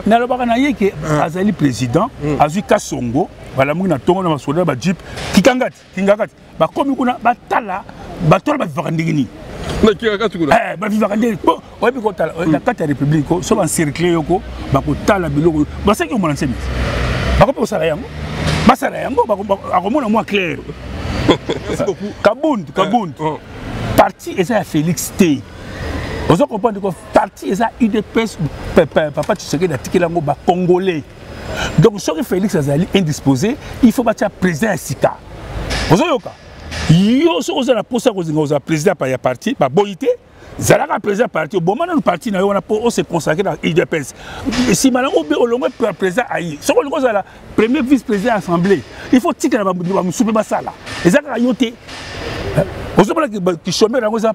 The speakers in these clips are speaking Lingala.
nalobaka na ye ke azali président azwi Kasongo bala mungi na tongo na basoda ba jeep kingakati bakomi kuna batala batola bavivaka ndenge nini na kingakati kuna bavivaka ndenge oyebi kotala na kati ya république so baencercle yoko bakotala biloko basaki omona nsemi bakope kosala yango basala yango akomona mwa clair kabund parti eza ya Félix T. Vous comprenez que parti est UDPS, papa Tshisekedi a tiqué l'ango ba congolais. Donc si Félix Azali indisposé, il faut battre président Sika. Vous avez vu yo so oza na posa ko zinga oza président pa ya parti ba boyité zalaka président parti au moment où parti na yo na po se consacrer dans UDPS. Si malango be olongo président ayi. So ko ngoza la premier vice-président assemblée, il faut tiquer ba musupe ba sala. Ezaka yoté. Vous savez que les chômeurs sont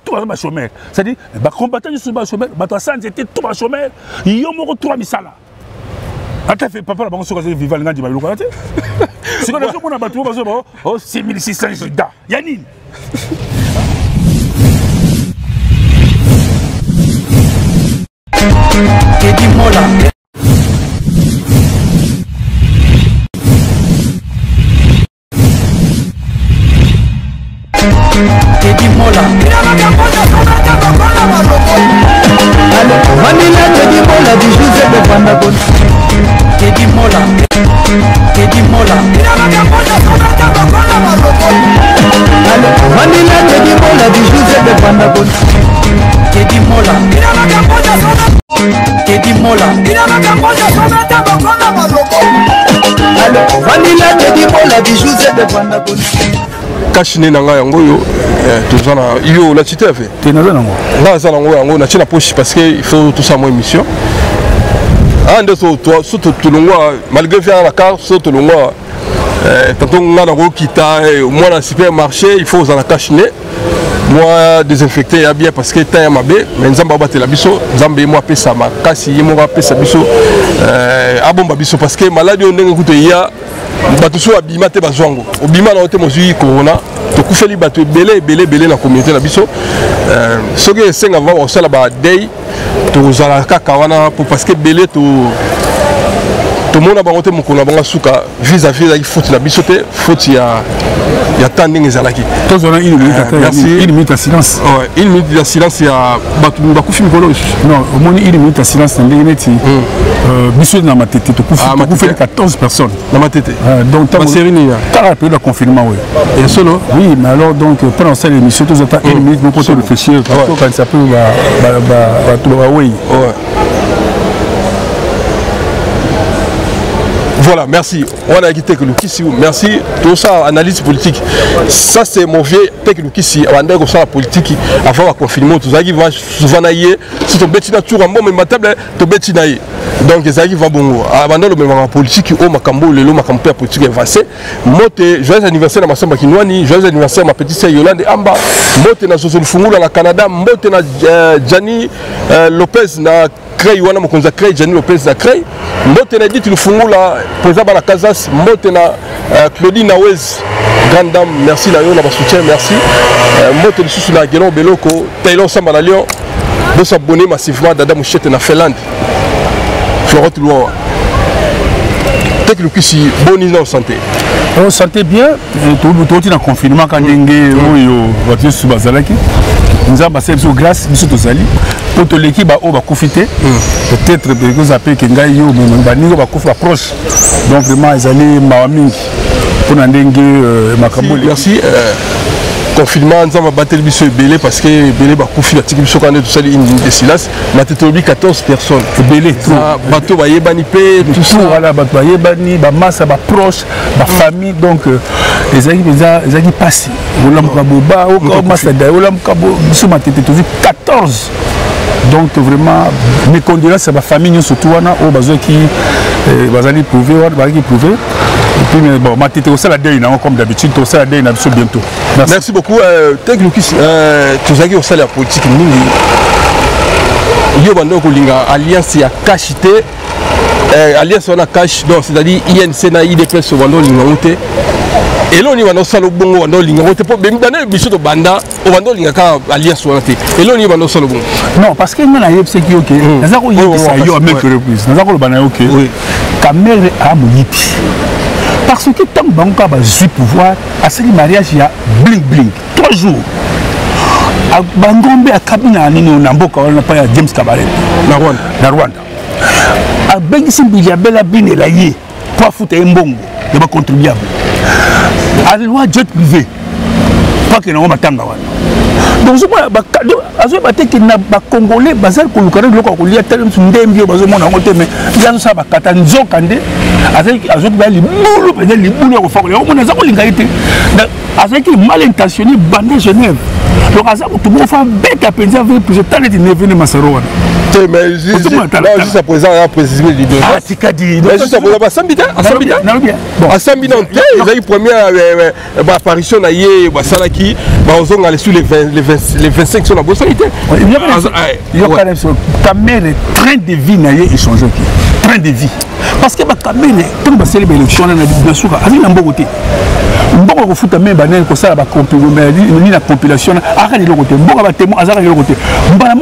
tous chômeurs. C'est-à-dire que les combattants sont tous chômeurs, les sans étaient tous chômeurs, ils ont 3 misala. Attends, papa, la banque sur le vivant, il va le faire. C'est quand on a battu, oh, 6600 judas. Yannin. Teddy Mola. Teddy Mola. Vanilla Teddy Mola du José de Pandagon. Teddy Mola. Teddy Mola. Vanilla Teddy Mola du José de Pandagon. Teddy Mola. Teddy Mola. Vanilla Teddy Mola du José de Pandagon. Kashine nanga yango yo tozana yo la cité fait tenaza nango nga za nango yango na tina poche parce que il faut tout ça mo émission ande so to tout longwa malgré faire la carte so tout longwa tantôt nga na ko kita moi na supermarché il faut za kashine moi désinfecter ya bien parce que temps ya mabe mais nzamba batela biso nzambe moi pesa makasi yemo ba pesa biso abomba biso parce que maladie on ndenge kuto ya bato so abima te bazwango obima na ote mozui corona to kufeli bato belé na communauté na biso soki esenga va osala ba day to zala kaka wana parce que belé to mona bango te mokolo banga suka vis-à-vis il faut la biso te faut ya temps ndenge ezalaki tozona une minute de silence ouais une minute de silence ya bato bakufi mikolo non au moins une minute de silence ndenge neti biso na matete to kufi 14 personnes na matete donc ta série ni la période de confinement oui et solo oui mais alors donc pendant cette émission tous attend une minute pour réfléchir quand ça peut oui Voilà, merci. On a quitté que nous ici. Merci. Tout ça, analyse politique. Ça, c'est mon vieux technique ici. On a ça la politique avant le confinement. Tout ça qui va souvent nailler. Si tu bêtis nature en bon, mais ma table, tu bêtis nailler. Donc, ça qui va bon. Avant le même politique, au Macambo, le Macambo politique avancé. Moi, joyeux anniversaire à ma soeur Makinouani, joyeux anniversaire à ma petite sœur Yolande Amba. Moi, tu es dans le Fungoul dans le Canada. Moi, tu es dans Gianni Lopez na Crey, wana mokonza Crey, Gianni Lopez na Crey. Moi, tu es dit le Fungoula. Président la Casas, Motena, Claudine Nawez, grande dame, merci Nayo, na soutien, merci. Motena sous la Guélon Beloko, Taylor Samba Lyon, de s'abonner massivement d'Adam Mouchette na Finlande. Florent Loua. Technique ici, bonne santé. Santé bien, tout le temps confinement quand il y a voiture sous Bazalaki. Nous avons passé grâce à Tozali. Pour l'équipe, on va profiter. Peut-être que vous appelez que Ngaïo, mais nous va proche. Donc vraiment, ils allaient Mawaming pour n'endengue Makambo. Merci. Confinement, nous avons battu le biso belé parce que belé va confier la tique biso quand tout ça une de silence. Ma tête 14 personnes. Belé tout. Bateau va yebani pe tout ça. Voilà, bateau va yebani, ba masse, ba proche, ba famille. Donc les amis passent. Olam kaboba, olam masada, olam kabo. Biso ma tête 14. Donc vraiment, mes condoléances à ma famille, surtout au besoin qui va aller prouver, et puis bon, ma tête au salaire comme d'habitude, au salaire bientôt. Merci beaucoup. Technique, tous au salaire politique, il y a une alliance à cachité, alliance on a cash, donc c'est-à-dire INC na IDPS au Wando l'ingauté. Et là, on y va dans le salon bongo, on y va dans banda, on va dans le alliance. Et là, on y va dans le salon bongo. Non, parce que nous avons ce qui est ok. Nous avons eu ça à même reprise. Nous avons le ok. Caméra a mouilliti. Parce que tant que banque a eu pouvoir, à ce mariage, il y a bling bling. 3 jours. À Bangombe, à Kabina, on a beaucoup, on a pas James Kabaré. Na Rwanda. À Bengisimbi, il y a Bella Bine, la Yé, pour foutre un bongo, il y a contribuable. À la loi jet privé, pas que nous avons attendu. Donc, je vois que les Congolais, les Congolais, les Congolais, les mais juste à présent, il y a précisé les deux. Ah, c'est qu'à dire. Juste à présent, à Sambida, il y a eu première apparition à Yé, Salaki, sur les 25 sur la bossalité. Il y a quand même ta mère, train de vie n'a échangé. Train de vie. Parce que ta mère, quand on va célébrer l'élection, on a bien sûr, avec un bon côté. On va foutre même banane comme ça, la compilation, arrête le côté. On va témoin, arrête le côté. On va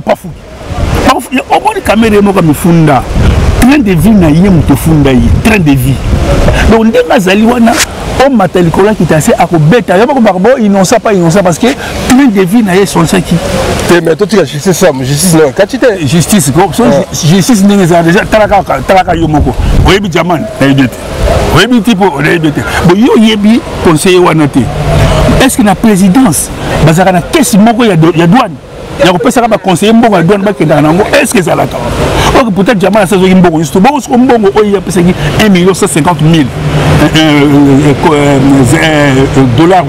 pas fou. Au moins les caméras me funda. Train de vie n'a rien te funda. Train de vie. Donc dès que Zaliwana, on m'a télécollé qui est assez à bêta. Il y a pas de ils n'ont ça pas, ils n'ont ça parce que train de vie n'a rien son ça qui. Mais toi tu as justice ça, justice non. Quand tu t'es justice, justice n'est déjà talaka yomoko. Oui bi jaman, naïbete. Oui bi tipo naïbete. Bon yo yebi conseiller wanate. Est-ce que la présidence, bazara na caisse moko ya douane. Il y a un conseiller qui a dit est-ce que ça l'a peut-être que ça a été un bon il y a 1 150 000 dollars.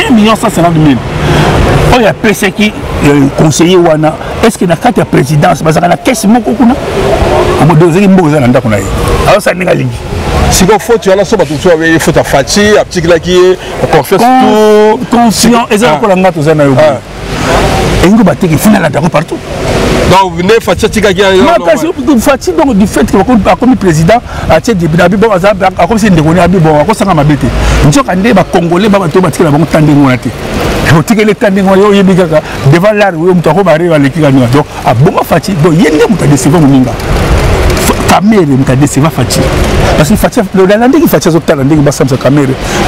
1 150 000. Il y a PC qui conseiller. Est-ce que dans la présidence, il y a une caisse qui alors ça n'est pas ligne. Si vous faut, tu as la somme, tu as une faute à Fatih, à petit qui est confiance tout. Confiance, et ça, on a tout ça. Et nous battons qui finit là-dedans partout. Donc, vous venez Fatih qui a Fatih, donc du fait que comme président, à titre de Binabi, bon, à comme c'est une dégonée, bon, à quoi ça m'a bêté. Nous sommes des Congolais, bah, tout bâti la banque tendue monate. Quand tu es le tendue monate, il y a devant l'art où on t'a remarqué à l'équipe. Donc, à bon Fatih, donc il y a des gens qui décevant Moninga. Caméra, il y a des Fatih. Parce que Fatih, le landé qui Fatih a opté à landé qui basse sa caméra,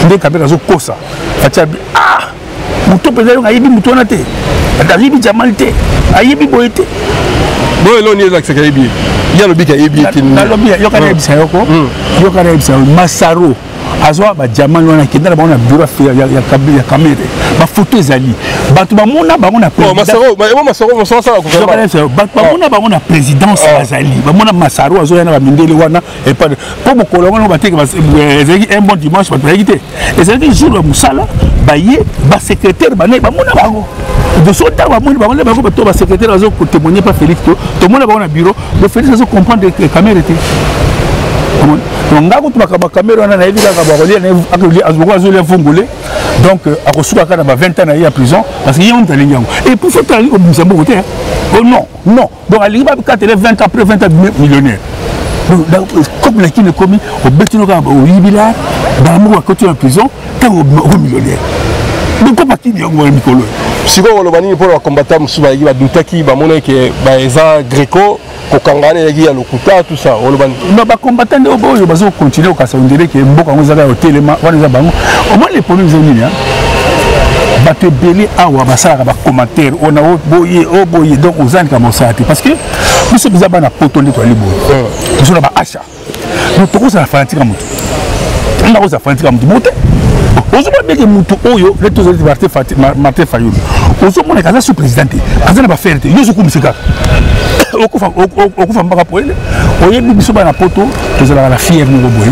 les caméras ont cosa. Fatih a dit ah, mon top est là, il y a des moutons à terre. David Jamalté, Aïbi Boété. Bon, il y a l'accès à Ibi. Il y a le bic à Ibi. Il y a le bic à Massaro. Azwa ba Jamal wana kenda na bana bureau ya caméra. Ba photo ezali. Batu ba mona ba mona président. Massaro ça ko. Ba mona présidence azali. Ba mona Massaro azo yana ba mindele wana et pas pour mo kolongo ba teke ba ezali un bon dimanche ba traité. Ezali jour ya musala ba ye ba secrétaire ba mona bango. De ce temps, on va secrétaire pour témoigner pas Félix. Tout le monde a un bureau. Le Félix a comprendre que la caméra était. Donc, la caméra a été donc, à Kosuka, il y a 20 ans en prison parce qu'il y a un talent. Et pour faire talent, oh non, non. Donc, à l'Iba, quand il est 20 ans après 20 ans millionnaire. Donc, comme la qui est commis, au Bétino, au Libila, dans le monde à côté en prison, quand au millionnaire. Donc, comment qui est un Mikolo? Si vous avez pour combattre Moussouba, il y a des gens qui sont Greco, Kokangane, il y a le Kouta, tout ça. Non, les combattants, ils vont continuer au cas où on dirait que beaucoup de gens ont télé. Au moins, les premiers amis, ils ont belé à des commentaires. On a boyé donc aux ans comme ça. Parce que nous sommes des potos de toilettes. Nous sommes des achats. Nous sommes des fanatiques. Nous sommes des fanatiques. Nous sommes des gens qui ont été Martin Fayoul. Nous sommes des gens qui sont présidents. Nous sommes des gens qui ont été présidents. Okufa mbaka poele oyebi biso bana poto tozala la fière moko boye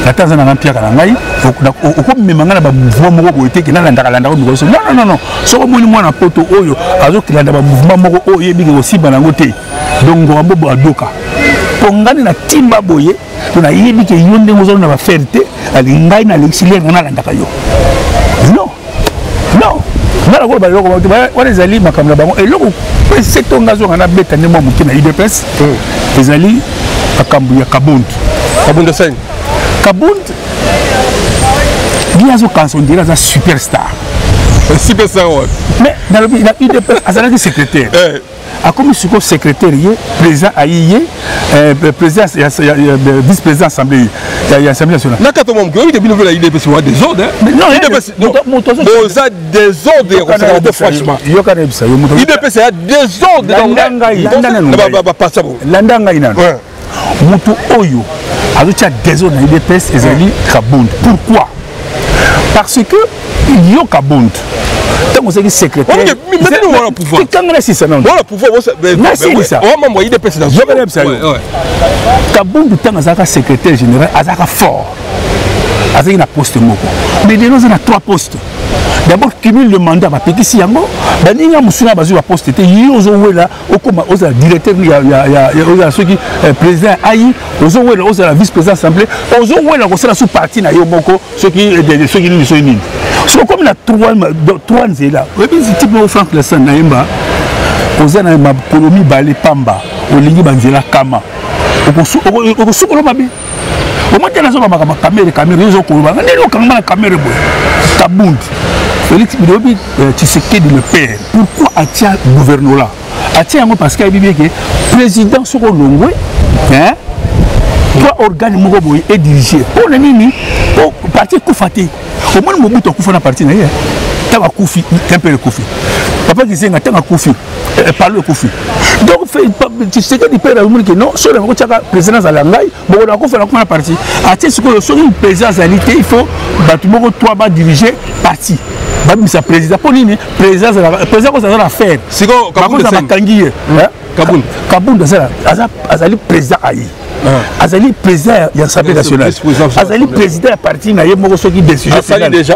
la tanzana na piaka na ngai okomemanga na ba mouvement moko boye te kina landa landa ko biso non soko moni mwana poto oyo azokilanda ba mouvement moko oyo yebi ko siba nango te donc ngombo adoka pongani na timba boye tuna yebi ke yonde ngozalo na ba fierté ali ngai na l'exilier na landa kayo non nala ko ba yoko ba ezali makamla bango eloko c'est ton gazon on a bêta ne moi qui na IDPS ezali akambu ya Kabund Kabund 5 Kabund Yazo Kansondira est un superstar. Superstar, ouais. Mais dans le UDPS, il a secrétaire. A comme je secrétaire, président AIE, président, vice-président assemblée, l'Assemblée nationale. N'a qu'à tout le monde, il y a des désordres. Non, il y a des désordres, franchement. Il y a des désordres. Mutu Oyo, avec des désordres dans l'UDPS, ils ont dit Kabund. Pourquoi? Parce que il y a Kabund. Tant que c'est secrétaire, mais maintenant on a le pouvoir. C'est ça, non? On a le pouvoir. C'est ça. On va m'envoyer des personnes dans le Kabund, tant que c'est secrétaire général, c'est fort. Avec un poste moko. Mais les gens ont 3 postes. D'abord, cumule le mandat, bah petit yango. Bah ninga musuna bazu poste. Te yozo wela, okoma oza directeur, il y a ceux qui président aïe, ozo wela oza la vice-président assemblée, ozo wela oza la sous-partie na yomoko, ceux qui ne sont ni. C'est comme la 3 nzela. Oui, c'est type de Franck Lessan na yemba. Oza na ma colonie balé pamba, olingi banzela kama. Okosu kolo babe. Au moins, il y a des caméras, caméras, Kabund. Félix Bilobi, tu sais qui est le père. Pourquoi a-t-il un gouvernement là? A-t-il un parce qu'il y a un président sur le Longwe, 3 organes est dirigé. Pour le mini, pour partir Koufati. Au moins, le Mobutu Koufana parti. Tant à Koufi, tempé le Koufi. Papa qui dit tant à Koufi, parle le Koufi. Donc, tu sais que tu peux dire non, sur le président à l'Angaï, bon, on a fait la partie. À titre que sur une présidence à l'ité, il faut que 3 bas diriger parti. Même sa président, pour lui, président à l'affaire. C'est quoi, Kabund. Kabund, Azali président Aïe. Azali président de l'Assemblée nationale. Azali président de parti na yemo so qui décision finale. Déjà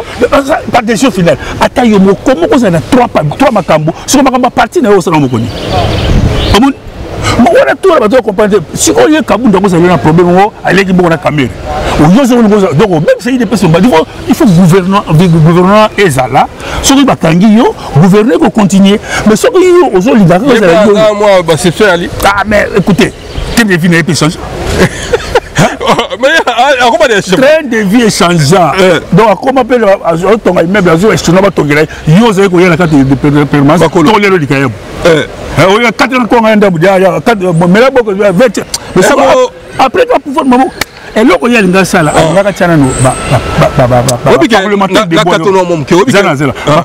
pas décision finale. Ata yomo comment on a 3 makambo sur makambo parti na yo ça na mokoni. Amon on a tout la bateau comprendre si on y Kabund donc ça a un problème aller qui bon na caméra. Donc même si il dépend il faut gouvernement ezala so qui bakangi yo gouverner ko continuer mais so qui yo aux oligarques moi bah c'est fait ali. Ah mais écoutez train de vie n'est pas changeant. Train de vie est changeant. Donc, comment peut on a même la zone estonaba tongela yo zé ko yela carte de permanence ko le lo dikaye. On a 4 ans qu'on a ndabu ya mais là beaucoup mais ça après tu vas pouvoir maman et là il y a une salle on va tchana no parlementaire de bois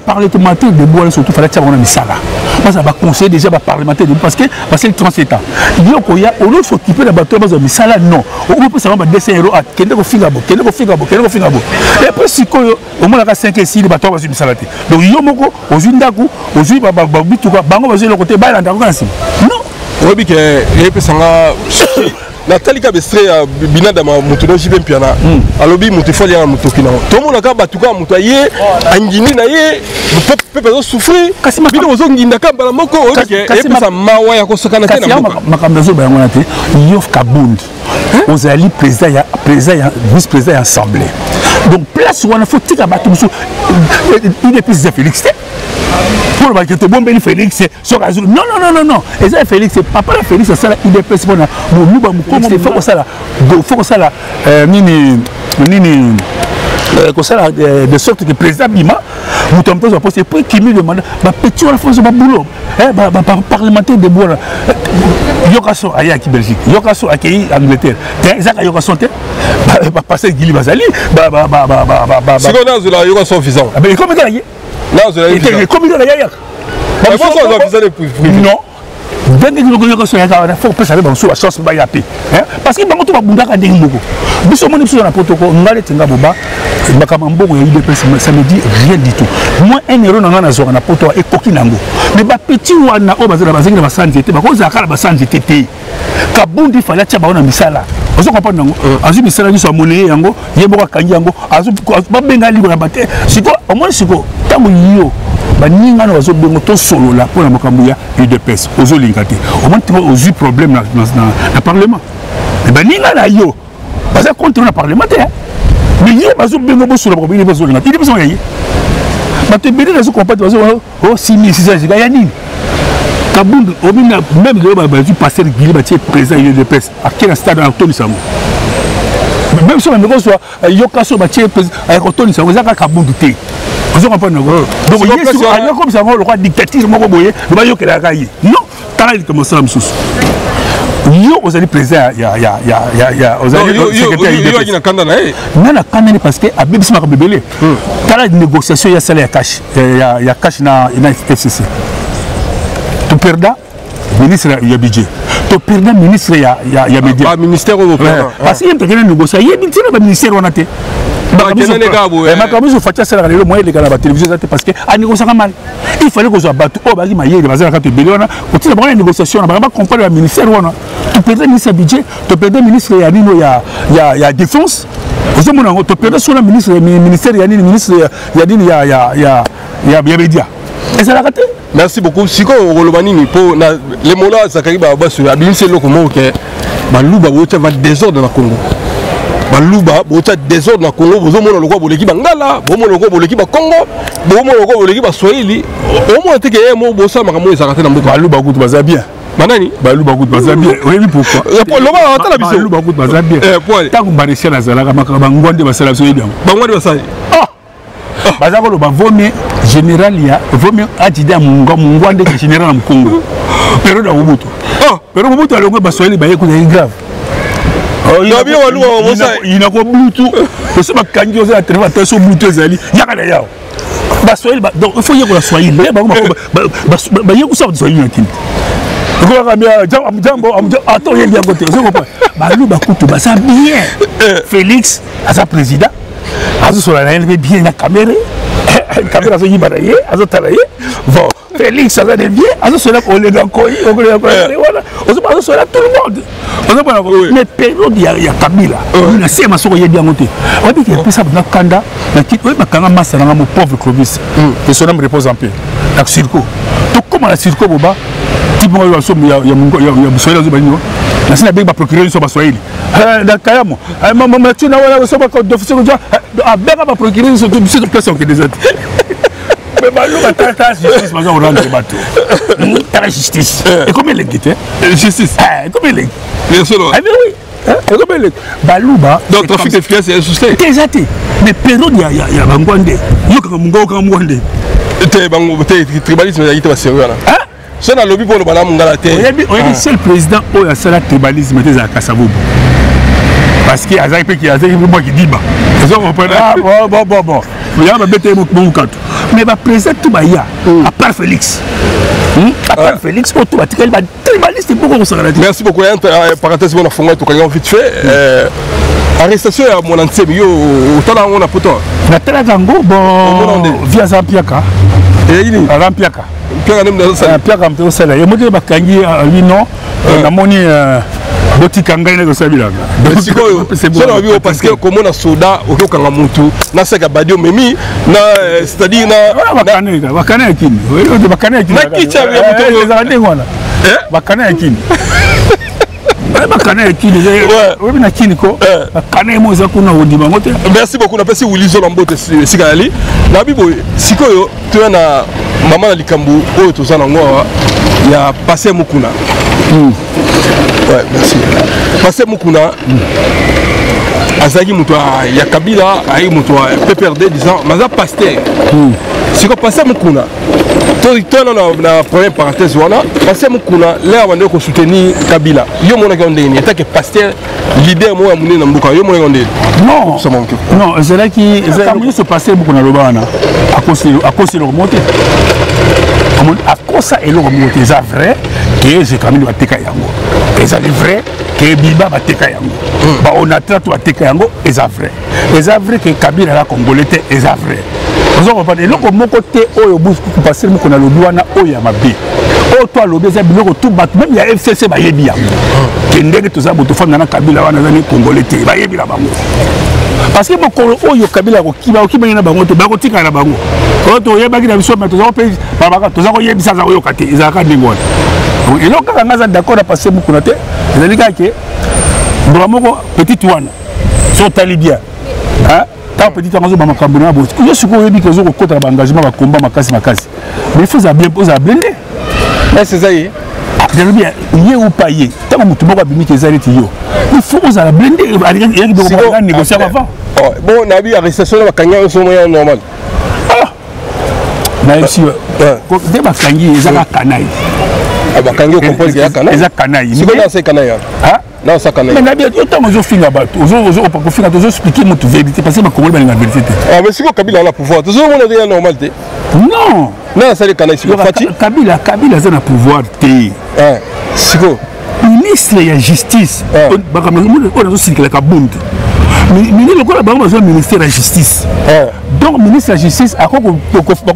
parlementaire de bois surtout fallait tchana na misala parce que va conseiller déjà va parlementaire parce que le 37 ans il y a on doit s'occuper de bateau dans misala non on peut savoir 200 € à kende ko finga bo et puis si ko au moins la 5 et 6 bateau va misala te donc yo moko ozindako ozui ba bituka bango va le côté ba la ndako kansi non obi ke et sanga Nathalie Kabestre binada ma mutuno jibe mpiana alobi mutifali ya mutokina to mona ka batuka mutaye angini na ye pepe zo souffrir bino ozo nginda ka bala moko oke epesa mawa ya kosokana tena mboka makambo zo ba ngona te yof Kabund ozali président ya vice président ya assemblée donc place wana faut tika batu musu il est plus de Félix pour le baquet bon ben Félix sur non et ça Félix papa Félix ça là il est plus bon comment faut ça là nini comme ça de sorte que président Bima nous tombons pas poste pour qui me demande ba petit la France ba boulot parlementaire de bois yokaso aya qui Belgique yokaso accueilli Angleterre ça yokaso te ba passer Guili Bazali c'est qu'on a la yokaso visant mais comment ça y est là vous avez vu comment ça y est non dès que nous yokaso ya ka faut pas savoir bon sur la chance ba ya pe parce que bango to ba bunda ka ndenge moko biso moni biso na protocole ngale tinga boba makamambo ya UDPS ça me dit rien du tout moi 1 euro na ngana zo na poto e koki nango mais ba petit wana o bazela bazenga ba sanjete ba ko zakala ba sanjete te Kabund fala tia ba na misala ozo comprendre nango azu misala ni so monnaie yango yeboka kangi yango azu ba benga libra ba te siko au moins siko tamu yo ba ninga na bazo bengo to solo la pour na makambo ya UDPS ozo lingate au moins tu as problème na parlement et ba ninga na yo parce que contre na parlementaire mais il y a besoin de beaucoup sur le problème, il y a besoin de il y a besoin de mais tu peux les comprendre oh 6600 il y a ni Kabund même le passer Guili Batier président de l'UDPS à quel stade Anthony Samo même si on me reçoit yokaso batie avec automne ça vous a qu'à bonduté vous comprenez donc il est sur comme ça le roi dictateur moko boye le ba yokela kayi non tala il commence à me sous yo vous allez président ya vous allez secrétaire na kanda na na kanda parce que a bibisi maka bebele tala négociation ya salaire ya cash na FCC tu perda ministre ya budget to perda ministre ya média ba ministère européen parce que il y a une négociation il y a un ministère on a te makamuso fatia sala le moyen de la télévision parce que a négocier mal il fallait que soit battu au bagi maye de bazar quand belona pour tu la négociation on va pas comprendre le ministère on tu perds ministre budget tu perds ministre ya nino ya défense vous avez mon tu perds sur le ministère ya nini ministre ya nini ya média et ça la raté. Merci beaucoup. Si on relobanini pour les mots-là, Zakari Baba sur Abinse Lokomo que Balouba va désordre dans le Congo. Balouba va désordre dans le Congo. Vous avez le droit de l'équipe Bangala, vous avez le droit de l'équipe Congo, vous avez le droit de l'équipe Swahili. Au moins, tu as un mot de ça, mais il s'est arrêté dans le Balouba va bien. Manani Balouba va bien. Oui, pourquoi Balouba va bien. Tant que Barissia Nazala, Bangwande va se la souiller. Bangwande va se bazakolo bavomie général ya vomie adida mungwande ke général na Congo période ya Mobutu période Mobutu alongo baswahili baye ko grave na bien walu wa mosa ina ko Mobutu ko se bakangi oza treva taso Mobutu ezali yaka na yao baswahili donc il faut yeko la swahili ba yeko sa swahili nakini ko ka bia jambo ato yendi akote ozo ko ba lu ba kutu ba sa bien Félix asa président azo sola na ele bien na caméra azo yibaraye azo talaye bon Félix azo de bien azo sola ko le dankoi voilà azo sola tout le monde mais période ya Kabila na sema soko yebi angote obi ke pesa na kanda na kit obi bakanga masa na mo pauvre Clovis et son âme repose en paix na circo to comment la circo boba tipo ya somo ya Swahili azo banyo na sina big ba procurer so ba Swahili na kayamo mama tuna wala so ba ko d'officier ko a bega ba procurer so tout cette place que des autres mais Balouba tata justice ma on rendre bateau la justice et comment les guité justice comment les bien sûr ah oui comment les Balouba donc trafic de fiance c'est suspect exact mais période ya bangwande yo ka mungwande te bango te tribalisme ya ita sérieux là c'est dans le lobby pour le bala mungala te on est seul président au ya sala tribalisme te za Kasavubu parce que azai pe qui azai moi qui dit ba ils ont compris bon il y a bête mon kato mais ba président tout ba ya à part Félix à part Félix au tout ba tribaliste pour qu'on se relate. Merci beaucoup parenthèse on a fondé tout quand vite fait arrestation à mon ancien yo tala on a poto na tala gango bon via Zampiaka et il Zampiaka Pierre nem dans ça Pierre comme ça là et moi ba kangi lui non na moni botika ngai na kosabila c'est parce que comme on a soda okokanga mutu na seka badio memi na c'est-à-dire na bakana yakini bakana yakini na kicha ya mutu za ndengwana bakana yakini bakana yakini wewe na kini ko bakana moza kuna odima ngote. Merci beaucoup na pesi Willizo Lambote sikalali na bibo sikoyo tu na mama na likambu oyo tozana ngwa ya passé mukuna. Ouais, merci. Passé Mukuna, Azagi Moutoua, il y a Kabila, Aïe Moutoua, PPRD disant, Maza Pasteur. Si on passe Mukuna, la première parenthèse, Passé Mukuna, là on a soutenir Kabila. Yo mon agondé, il y a que Pasteur, leader moi amené dans Mbuka, yo mon agondé. Non, non, c'est là qui, comme se passait Mukuna Lobana, à cause de leur montée. À cause ça et leur montée, c'est vrai que j'ai quand même été Kayango. Et c'est vrai que Biba va te Kayango. On a traité à Tekayango, et c'est vrai. Et c'est vrai que Kabila la Congolais, et c'est vrai. Vous avez compris, le côté où il y a passé, on a le douana, où il y a ma bille. Oh, toi, le deuxième, même il y a FCC, il y a bien. Kendenge, tout ça, vous faites dans Kabila, on a des Congolais, il y a bien. Parce que mon Kabila qui va na bango to bako tika na bango to yebaki na biso to za pe babaka to za ko yebisa za ko yokate izaka ndingona et donc quand ngaza d'accord à passer beaucoup noté c'est à dire que bramo petit wana so tali bien hein ta petit anzo ba makambo na bo yo siko yebi que zo ko kota ba engagement ba combat makasi mais il faut ça bien poser à blender c'est ça y bien yé ou pas yé tant que mutu moko bimi kezali ti yo il faut oser la blender il doit négocier avant bon nabi arrestation na bakanya so moyen normal na si de bakangi ezaka kanai bakangi comprendre que ya kanai ezaka kanai siko na se kanai hein non ça kanai mais nabi autant ozo finga ba ozo pas finga ozo expliquer mutu vérité parce que ba kongoli ba la vérité mais siko Kabila na pouvoir toujours on est normal te non non ça les kanai siko Fati Kabila ça na pouvoir te siko ministre ya justice on a circulé ka buntu ministre le bango le ministère de la justice donc ministre de la justice a quoi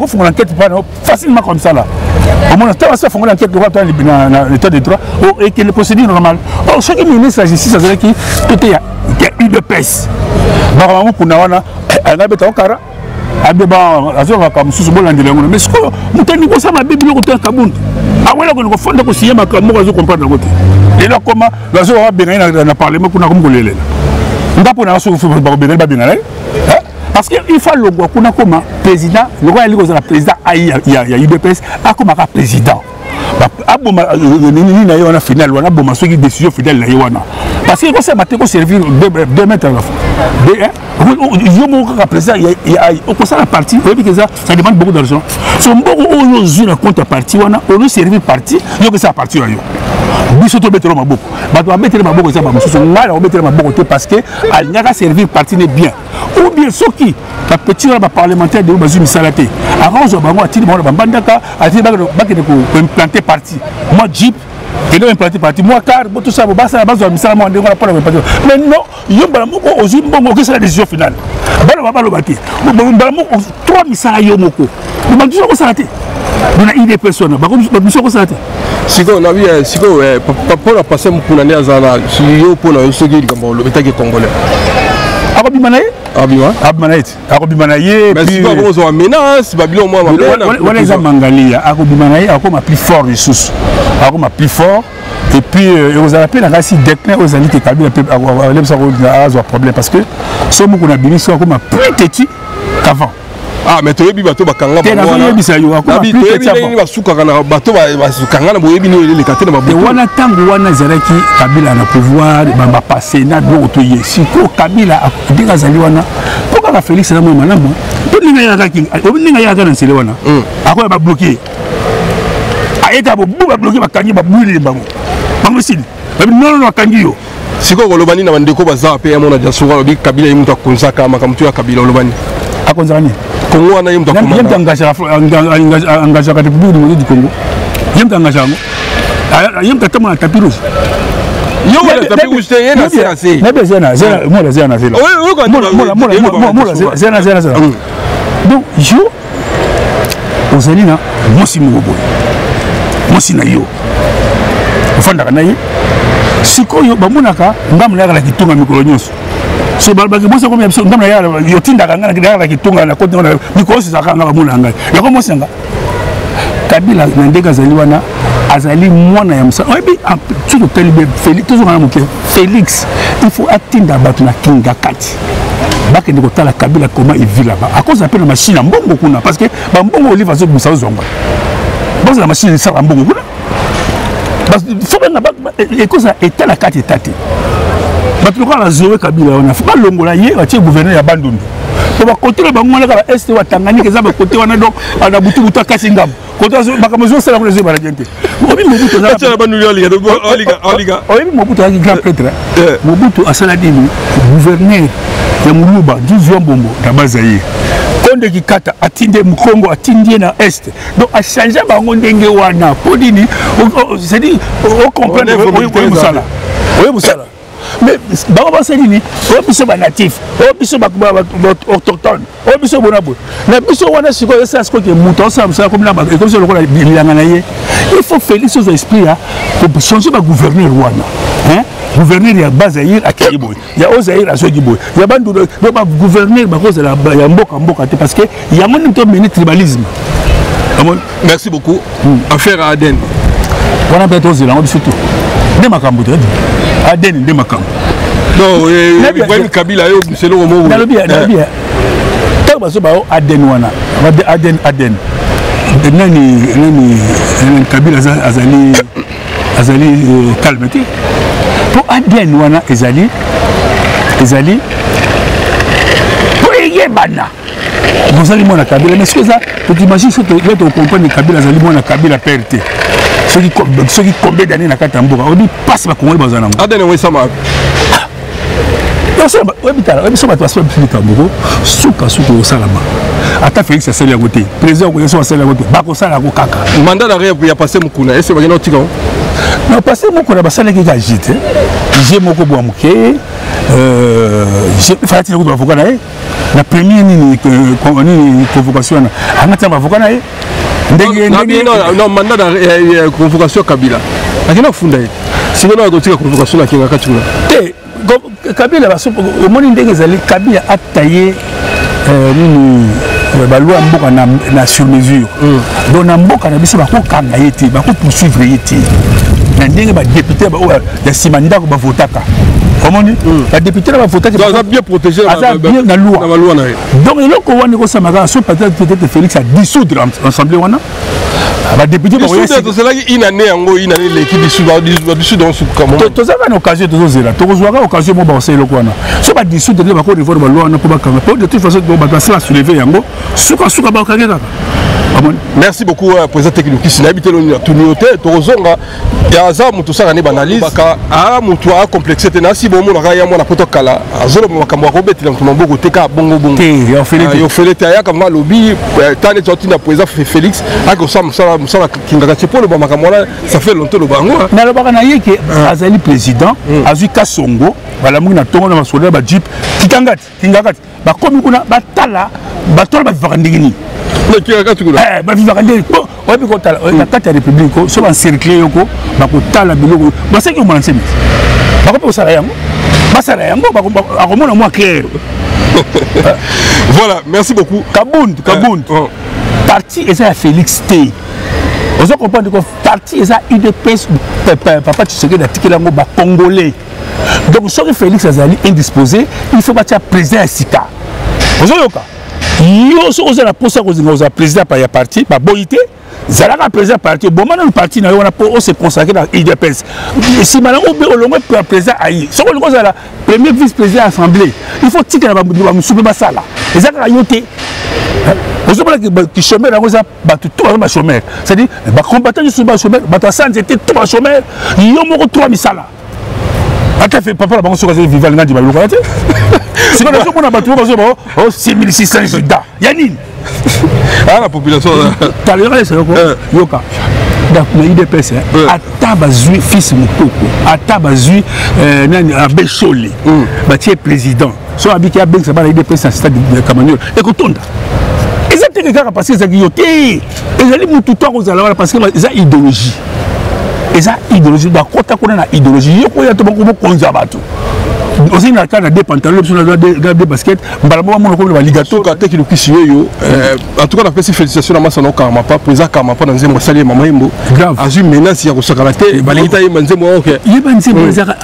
faire l'enquête facilement comme ça là au moins ça va faire l'enquête dans l'état de droit et que les procédures normales chaque ministre de la justice a dit tout est il y a eu de pèse normalement pour nawana on a besoin kara abeba azova comme sous bolandela ngona mais ce que mutani ko sama bibi ko ta kabuntu awela ko fonda ko siyama ka mo ko comprendre ko te et là comment l'azo va bien na parlement kuna ko ngolela ndapo na so fu ba bien ba bien parce que il faut le kuna comme président le roi ali ko za président ya UDPS a comme ka président aboma nini na yo na final wana boma soki décision finale na yo wana parce que ko ça maté ko servir 2 mètres à la fois yo mo ka président ya ko ça la partie que ça demande beaucoup d'argent so mboko o yo na compte partie wana o servir partie yo que ça partie yo biso to betelo maboko bato abetelo maboko ça ba mususu ngala o betelo maboko te parce que al nyaka servir partie ne bien ou bien soki la petit ba parlementaire de bazu misalate arrange bango atili bango bambandaka atili ba ko implanter parti moi jeep et donc implanter parti moi car tout ça ba ça bazo misala mo ndeko pour implanter mais non yo bala moko ozu mbongo que c'est la décision finale bala lo baki bala moko 3 misala yo moko ba tout ça ko salate dona idée personne ba ko biso ko salate siko na bien siko pour la passer pour l'année azana si yo pour la soki kambo lo betaki congolais akobimanaye akobimanaye mais si pas besoin menace babilo moi wala za mangalia akobimanaye akoma plus fort ressources akoma plus fort et puis vous avez appelé la si déclin aux amis que Kabila peut avoir problème parce que ce mot qu'on a béni soit comme plus petit qu'avant. Ah mais tu es bateau bakanga ba wana bisa yo akoma plus petit avant ba suka kana bateau ba sukanga na boyebi ni le katena ba boyebi wana tangu wana zalaki Kabila na pouvoir ba passer na do to ye siko Kabila dinga zali wana pourquoi Félix na mama namo to ninga ya kaki ninga ya kana sele wana akoya ba bloquer ayeka bo ba bloquer ba kanyi ba bwili bango bango sili non kanyi yo siko kolobani na bandeko baza pe ya mona jasura bi Kabila yimuta konzaka makamtu ya Kabila olobani akonzani Congo wana yemta komanda yemta engagé ka République du Congo yemta engagé yemta tamo na tapis rouge yo wala tapis rouge te yena c'est na bezena zena mo la zena zela zena donc yo ozali na mosi mobo mosi na yo ofanda kana ye sikoyo bamonaka ngamna ya la kitunga mikolo nyonso so balba ke bosa ko mi abso ngamna ya yo tinda kanga na kitunga na kote na mikolo sa kanga bamona ngala ya ko mosenga Kabila na ndeka zali wana azali mwana ya msa obi tu to tell be Félix toujours na moke Félix il faut atteindre batu na kinga kati bake ndiko tala Kabila comment il vit là-bas à cause appelle machine mbongo kuna parce que ba mbongo oliva zo busa zonga bosa la machine ça mbongo kuna parce que faut que et cause est la carte tati batu ko la zoé Kabila wana faut pas longola ye ba tie gouverneur ya Bandundu to ba côté le bango la est wa Tanganyika za ba côté wana donc ana butu kasi ngam côté ba kamazo sala ko ba la gente obi mobutu na ba Bandundu oliga obi mobutu a grand prêtre mobutu asala dini gouverneur ya Muluba Dizio Mbombo na Bazaïre konde kikata atinde Mkongo atindie na est donc a changer bango ndenge wana podini c'est dit on comprend oyo musala mais bango basalini oyo biso ba natif oyo biso ba autochtone oyo biso bonabo na biso wana siko esa siko ke muto sa musala comme na ba comme ça lokola bilanga na ye il faut Félix aux esprit pour changer ba gouverneur wana hein gouverneur ya Bazaïre a Kiboy ya Ozaïre a Sogiboy ya bandu do ba gouverneur ba cause la ya mboka te parce que ya moni to meni tribalisme. Merci beaucoup. Affaire à Aden. Wana beto zela on surtout de makambo te Aden de makambo non Ibrahim Kabila yo c'est le moment na bien ta ba so ba Aden wana Aden nani Kabila azali azali calme te pour ADN wana ezali pour eyebana bozali mwana Kabila mais ce que ça tu t'imagines ce que tu comprendre Kabila azali mwana Kabila perte ceux qui combien d'années na kata mboka on dit passe ba Congolais bazana ngo ADN oui ça m'a au salama. Ata Félix asali à côté. Président ko yeso asali à côté. Ba ko sala ko kaka. Mandat d'arrêt pour y passer Mukuna. Est-ce que vous avez non, passer Mukuna ba sala ki agite. J'ai moko bo amuke. J'ai fait ko avocat na e. La première ni convocation na. Angata avocat na e. Non, mandat d'arrêt convocation Kabila. Akina funda e. Sikono akotika convocation na kinga katuna. Te Kabila au monde ndenge ezali Kabila a taillé la loi mboka na sur mesure. Donc na mboka na biso ba ko kanga yeti ba ko poursuivre yeti. Na ndenge ba député ba ya simanda ko ba votaka. Comment dit la députée va voter ça bien protégé la loi. Donc il ko wani ko samaka so peut-être Félix a dissoudre l'Assemblée wana. La députée va c'est là une année l'équipe dissoudre dans ce comment. Tu as une occasion de zéro. Tu as occasion mo ba le wana. So ba dissoudre ba ko revoir ba loi na ko ba kanga. De toute façon ba passer soulever yango. Suka ba kanga. Merci beaucoup président technique qui s'est habité le tournoté tozonga ya za mutu saka ne banalise baka a mutu a complexé tena si bon mona ya mona protokala azolo makambo ko betila mutu maboko teka bongo yo felete ya kama lobby tane toti na président Félix ako ça kinga tsepo le makambo ça fait longtemps le bango na le baka na yeke azali président azui kasongo bala mungi na tongo na masoda ba jeep kingakati ba komi kuna batala batola ba vakandingini ba vivaka nde oyebi kotala na kati ya république so baencercle yoko bakotala biloko baseki omona nsemi bakope kosala yango basala yango akomona mwa clair. Voilà, merci beaucoup. Kabund parti eza ya Félix te ozo comprendre que parti eza UDPS papa Tshisekedi atikela yango bacongolais donc soki Félix azali indisposé il faut batia président ya sika ozoyoka yo so oza na posa ko zinga oza président pa ya parti ba boyité zalaka président parti bon maintenant le parti na yo na po se consacrer dans UDPS si maintenant on be olongo président ayi so ko longo za premier vice président assemblée il faut tika ba musupe ba sala ezaka yote ozo bala ki chômeur na oza ba tout ba chômeur c'est-à-dire ba combattant sur ba chômeur ba sans était tout ba chômeur yo moko 3 misala ata fait papa la banque sur vivant ngandi ba lokala te c'est quand on a battu au 6600 judas yanine la population talera c'est yoka donc le IDPS ata bazui fils mukoko ata bazui nani abeshole batie président so abiki abeng ça ba la IDPS à stade de Kamanyola et kotonda exactement kaka parce que ça yoté ezali mutu to ko zala parce que ça idéologie idéologie da kota kuna na idéologie yoko ya to bako konza bato aussi na kana des pantalons sur des baskets mbalamo mo ko ba ligato ka teki lokisi yo en tout cas na pesi félicitations na masano kama pa président kama pa nzembo sali mama imbo azu menace ya ko sakala te balingita yeba nzembo OK yeba nzembo zaka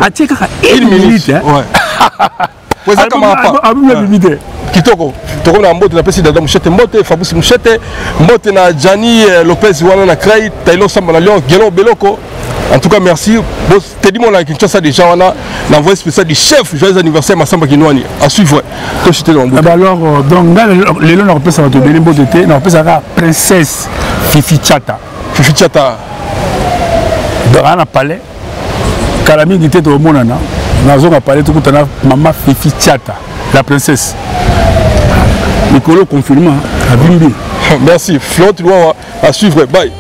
atika 1 minute président kama pa minute kitoko toko na mbote na pesi dada mushete mbote Fabrice mushete mbote na Jani Lopez wana na Krai Tailo Samba na Lyon Gelo Beloko. En tout cas merci bon Teddy mon la Kinshasa déjà on a l'envoyé spécial du chef joyeux anniversaire Massamba Kinwani à suivre to chité dans mbote. Alors donc là les lois on peut ça va te donner mbote té on peut ça princesse Fifi Chata dans un palais Kalami dit to monana nazo ka palais tout na maman Fifi Chata la princesse Nicolo confirme à Bimbi. Merci. Flot, tu dois à suivre. Bye.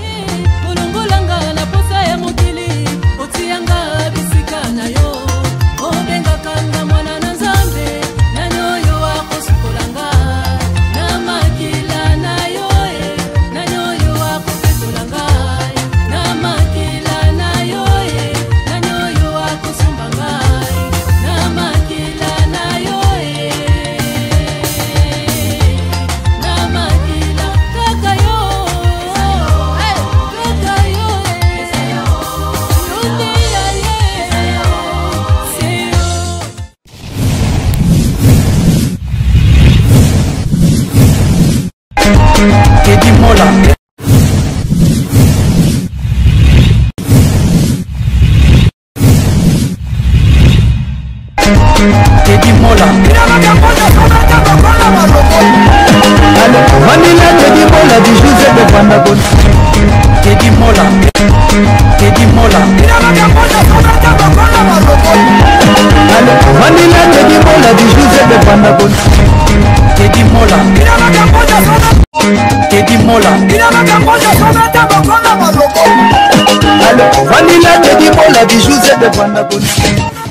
Teddy Mola Vanilla Teddy Mola du Joseph de Vandagon Teddy Mola Teddy Mola Vanilla Teddy Mola du Joseph de Vandagon Teddy Mola Teddy Mola Vanilla Teddy Mola du Joseph de Vandagon